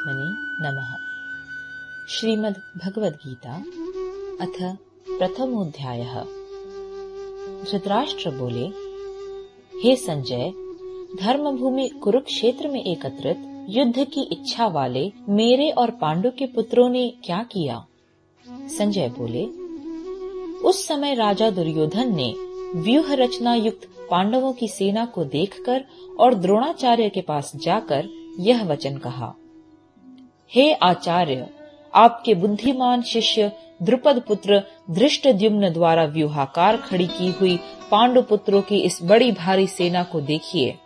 परमात्मने नमः। श्रीमद् भगवद गीता अथ प्रथमोऽध्यायः। धृतराष्ट्र बोले, हे संजय, धर्मभूमि कुरुक्षेत्र में एकत्रित युद्ध की इच्छा वाले मेरे और पांडु के पुत्रों ने क्या किया? संजय बोले, उस समय राजा दुर्योधन ने व्यूह रचना युक्त पांडवों की सेना को देखकर और द्रोणाचार्य के पास जाकर यह वचन कहा, हे आचार्य, आपके बुद्धिमान शिष्य द्रुपद पुत्र धृष्टद्युम्न द्वारा व्यूहाकार खड़ी की हुई पांडु पुत्रों की इस बड़ी भारी सेना को देखिए।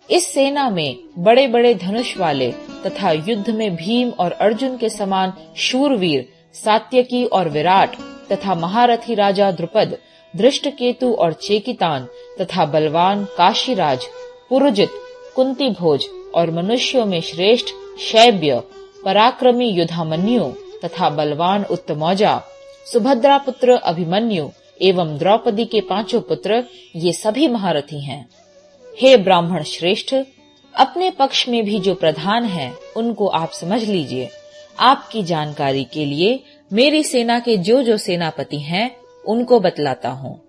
इस सेना में बड़े बड़े धनुष वाले तथा युद्ध में भीम और अर्जुन के समान शूरवीर सात्यकी और विराट तथा महारथी राजा द्रुपद, धृष्टकेतु और चेकितान तथा बलवान काशीराज, पुरुजित, कुंती भोज और मनुष्यों में श्रेष्ठ शैब्य, पराक्रमी युधामन्यु तथा बलवान उत्तमौजा, सुभद्रा पुत्र अभिमन्यु एवं द्रौपदी के पांचों पुत्र, ये सभी महारथी हैं। हे ब्राह्मण श्रेष्ठ, अपने पक्ष में भी जो प्रधान हैं, उनको आप समझ लीजिए। आपकी जानकारी के लिए मेरी सेना के जो जो सेनापति हैं, उनको बतलाता हूँ।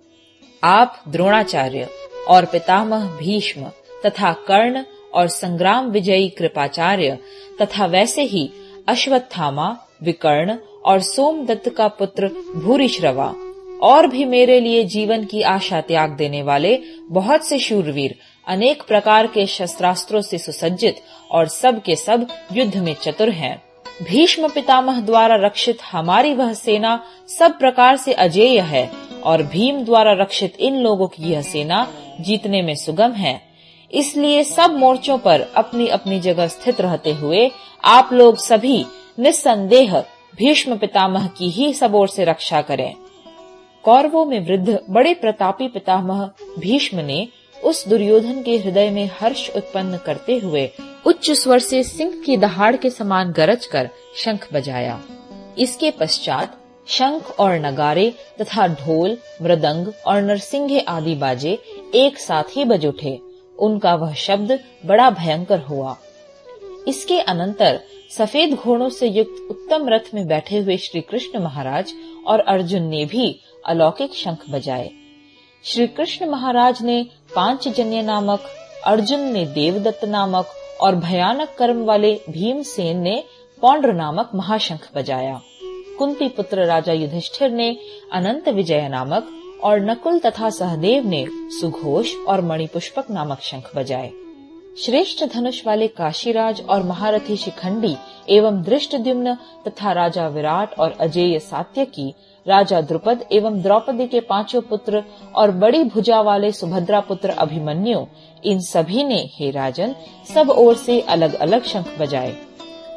आप द्रोणाचार्य और पितामह भीष्म तथा कर्ण और संग्राम विजयी कृपाचार्य तथा वैसे ही अश्वत्थामा, विकर्ण और सोमदत्त का पुत्र भूरिश्रवा और भी मेरे लिए जीवन की आशा त्याग देने वाले बहुत से शूरवीर, अनेक प्रकार के शस्त्रास्त्रों से सुसज्जित और सब के सब युद्ध में चतुर हैं। भीष्म पितामह द्वारा रक्षित हमारी वह सेना सब प्रकार से अजेय है और भीम द्वारा रक्षित इन लोगों की यह सेना जीतने में सुगम है। इसलिए सब मोर्चों पर अपनी अपनी जगह स्थित रहते हुए आप लोग सभी निस्संदेह भीष्म पितामह की ही सब ओर से रक्षा करें। कौरवों में वृद्ध बड़े प्रतापी पितामह भीष्म ने उस दुर्योधन के हृदय में हर्ष उत्पन्न करते हुए उच्च स्वर से सिंह की दहाड़ के समान गरज कर शंख बजाया। इसके पश्चात शंख और नगारे तथा ढोल, मृदंग और नरसिंघे आदि बाजे एक साथ ही बज उठे। उनका वह शब्द बड़ा भयंकर हुआ। इसके अनंतर सफेद घोड़ों से युक्त उत्तम रथ में बैठे हुए श्री कृष्ण महाराज और अर्जुन ने भी अलौकिक शंख बजाए। श्री कृष्ण महाराज ने पांचजन्य नामक, अर्जुन ने देवदत्त नामक और भयानक कर्म वाले भीमसेन ने पौंड्र नामक महाशंख बजाया। कुंती पुत्र राजा युधिष्ठिर ने अनंत विजय नामक और नकुल तथा सहदेव ने सुघोष और मणिपुष्पक नामक शंख बजाए। श्रेष्ठ धनुष वाले काशीराज और महारथी शिखंडी एवं धृष्टद्युम्न तथा राजा विराट और अजेय सात्यकी, राजा द्रुपद एवं द्रौपदी के पांचों पुत्र और बड़ी भुजा वाले सुभद्रा पुत्र अभिमन्यु, इन सभी ने, हे राजन, सब ओर से अलग अलग शंख बजाए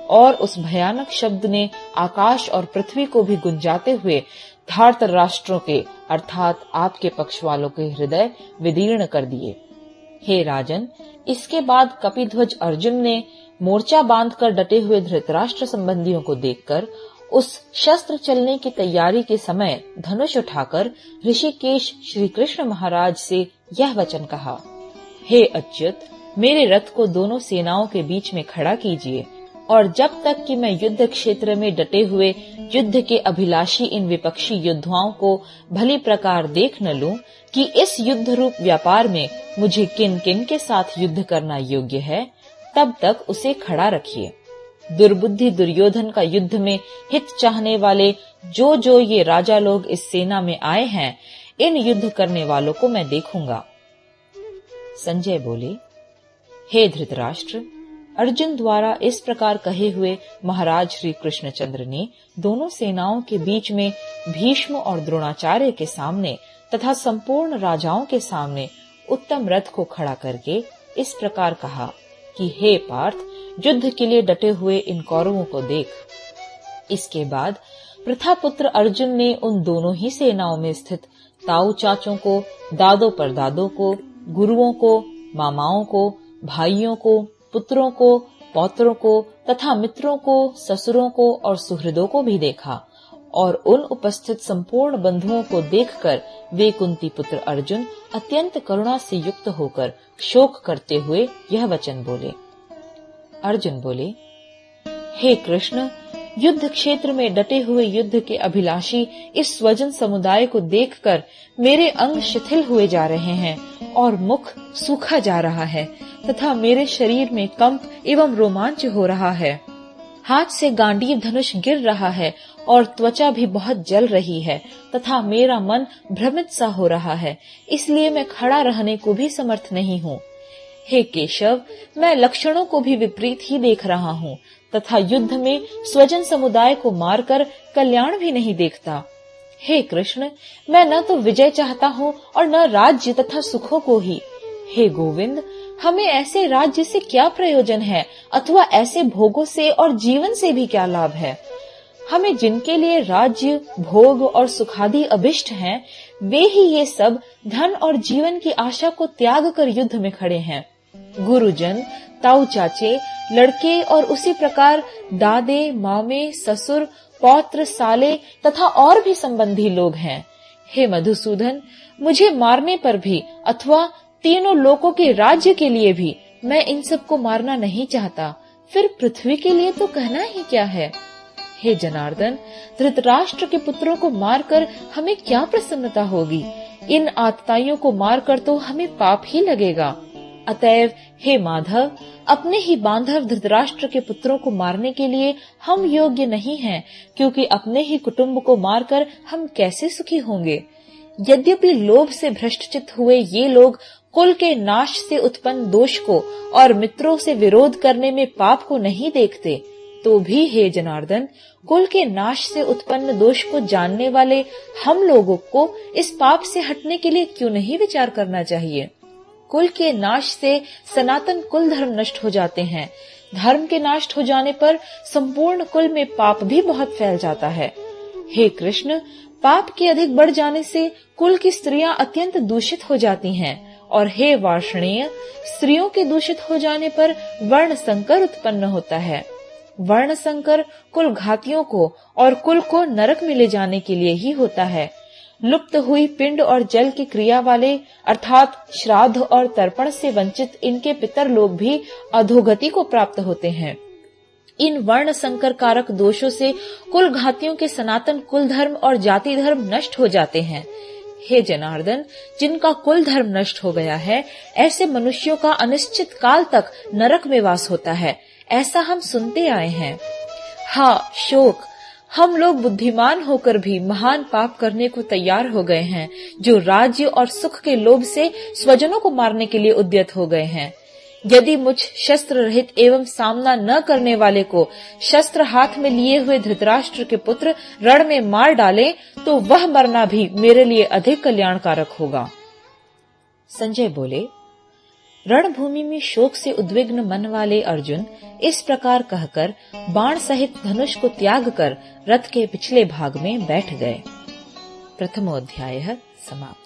और उस भयानक शब्द ने आकाश और पृथ्वी को भी गुंजाते हुए धार्त राष्ट्रों के अर्थात आपके पक्ष वालों के हृदय विदीर्ण कर दिए। हे राजन, इसके बाद कपिध्वज अर्जुन ने मोर्चा बांधकर डटे हुए धृतराष्ट्र संबंधियों को देखकर उस शस्त्र चलने की तैयारी के समय धनुष उठाकर ऋषिकेश श्री कृष्ण महाराज से यह वचन कहा, हे अच्युत, मेरे रथ को दोनों सेनाओं के बीच में खड़ा कीजिए और जब तक कि मैं युद्ध क्षेत्र में डटे हुए युद्ध के अभिलाषी इन विपक्षी योद्धाओं को भली प्रकार देख न लूं कि इस युद्ध रूप व्यापार में मुझे किन किन के साथ युद्ध करना योग्य है, तब तक उसे खड़ा रखिए। दुर्बुद्धि दुर्योधन का युद्ध में हित चाहने वाले जो जो ये राजा लोग इस सेना में आए हैं, इन युद्ध करने वालों को मैं देखूंगा। संजय बोले, हे धृतराष्ट्र, अर्जुन द्वारा इस प्रकार कहे हुए महाराज श्री कृष्णचंद्र ने दोनों सेनाओं के बीच में भीष्म और द्रोणाचार्य के सामने तथा संपूर्ण राजाओं के सामने उत्तम रथ को खड़ा करके इस प्रकार कहा कि हे पार्थ, युद्ध के लिए डटे हुए इन कौरवों को देख। इसके बाद प्रथापुत्र अर्जुन ने उन दोनों ही सेनाओं में स्थित ताऊ चाचों को, दादों परदादों को, गुरुओं को, मामाओं को, भाइयों को, पुत्रों को, पौत्रों को तथा मित्रों को, ससुरों को और सुहृदों को भी देखा और उन उपस्थित संपूर्ण बंधुओं को देखकर वे कुंती पुत्र अर्जुन अत्यंत करुणा से युक्त होकर शोक करते हुए यह वचन बोले। अर्जुन बोले, हे कृष्ण, युद्ध क्षेत्र में डटे हुए युद्ध के अभिलाषी इस स्वजन समुदाय को देखकर मेरे अंग शिथिल हुए जा रहे हैं और मुख सूखा जा रहा है तथा मेरे शरीर में कंप एवं रोमांच हो रहा है। हाथ से गांडीव धनुष गिर रहा है और त्वचा भी बहुत जल रही है तथा मेरा मन भ्रमित सा हो रहा है, इसलिए मैं खड़ा रहने को भी समर्थ नहीं हूँ। हे केशव, मैं लक्षणों को भी विपरीत ही देख रहा हूँ तथा युद्ध में स्वजन समुदाय को मारकर कल्याण भी नहीं देखता। हे कृष्ण, मैं न तो विजय चाहता हूँ और न राज्य तथा सुखों को ही। हे गोविंद, हमें ऐसे राज्य से क्या प्रयोजन है अथवा ऐसे भोगों से और जीवन से भी क्या लाभ है। हमें जिनके लिए राज्य, भोग और सुखादि अभिष्ट हैं, वे ही ये सब धन और जीवन की आशा को त्याग कर युद्ध में खड़े हैं। गुरुजन, ताऊ चाचे, लड़के और उसी प्रकार दादे, मामे, ससुर, पौत्र, साले तथा और भी संबंधी लोग हैं। हे मधुसूदन, मुझे मारने पर भी अथवा तीनों लोकों के राज्य के लिए भी मैं इन सब को मारना नहीं चाहता, फिर पृथ्वी के लिए तो कहना ही क्या है। हे जनार्दन, धृतराष्ट्र के पुत्रों को मारकर हमें क्या प्रसन्नता होगी। इन आतताइयों को मारकर तो हमें पाप ही लगेगा। अतएव हे माधव, अपने ही बांधव धृतराष्ट्र के पुत्रों को मारने के लिए हम योग्य नहीं हैं, क्योंकि अपने ही कुटुंब को मारकर हम कैसे सुखी होंगे। यद्यपि लोभ से भ्रष्टचित्त हुए ये लोग कुल के नाश से उत्पन्न दोष को और मित्रों से विरोध करने में पाप को नहीं देखते, तो भी हे जनार्दन, कुल के नाश से उत्पन्न दोष को जानने वाले हम लोगों को इस पाप से हटने के लिए क्यों नहीं विचार करना चाहिए। कुल के नाश से सनातन कुल धर्म नष्ट हो जाते हैं। धर्म के नष्ट हो जाने पर संपूर्ण कुल में पाप भी बहुत फैल जाता है। हे कृष्ण, पाप के अधिक बढ़ जाने से कुल की स्त्रियां अत्यंत दूषित हो जाती हैं, और हे वार्ष्णेय, स्त्रियों के दूषित हो जाने पर वर्ण संकर उत्पन्न होता है। वर्ण संकर कुल घातियों को और कुल को नरक में ले जाने के लिए ही होता है। लुप्त हुई पिंड और जल की क्रिया वाले अर्थात श्राद्ध और तर्पण से वंचित इनके पितर लोग भी अधोगति को प्राप्त होते हैं। इन वर्ण संकर कारक दोषों से कुल घातियों के सनातन कुल धर्म और जाति धर्म नष्ट हो जाते हैं। हे जनार्दन, जिनका कुल धर्म नष्ट हो गया है, ऐसे मनुष्यों का अनिश्चित काल तक नरक में वास होता है, ऐसा हम सुनते आए हैं। हाँ शोक, हम लोग बुद्धिमान होकर भी महान पाप करने को तैयार हो गए हैं, जो राज्य और सुख के लोभ से स्वजनों को मारने के लिए उद्यत हो गए हैं। यदि मुझ शस्त्र रहित एवं सामना न करने वाले को शस्त्र हाथ में लिए हुए धृतराष्ट्र के पुत्र रण में मार डाले, तो वह मरना भी मेरे लिए अधिक कल्याणकारक होगा। संजय बोले, रणभूमि में शोक से उद्विग्न मन वाले अर्जुन इस प्रकार कहकर बाण सहित धनुष को त्याग कर रथ के पिछले भाग में बैठ गए। प्रथमोध्याय समाप्त।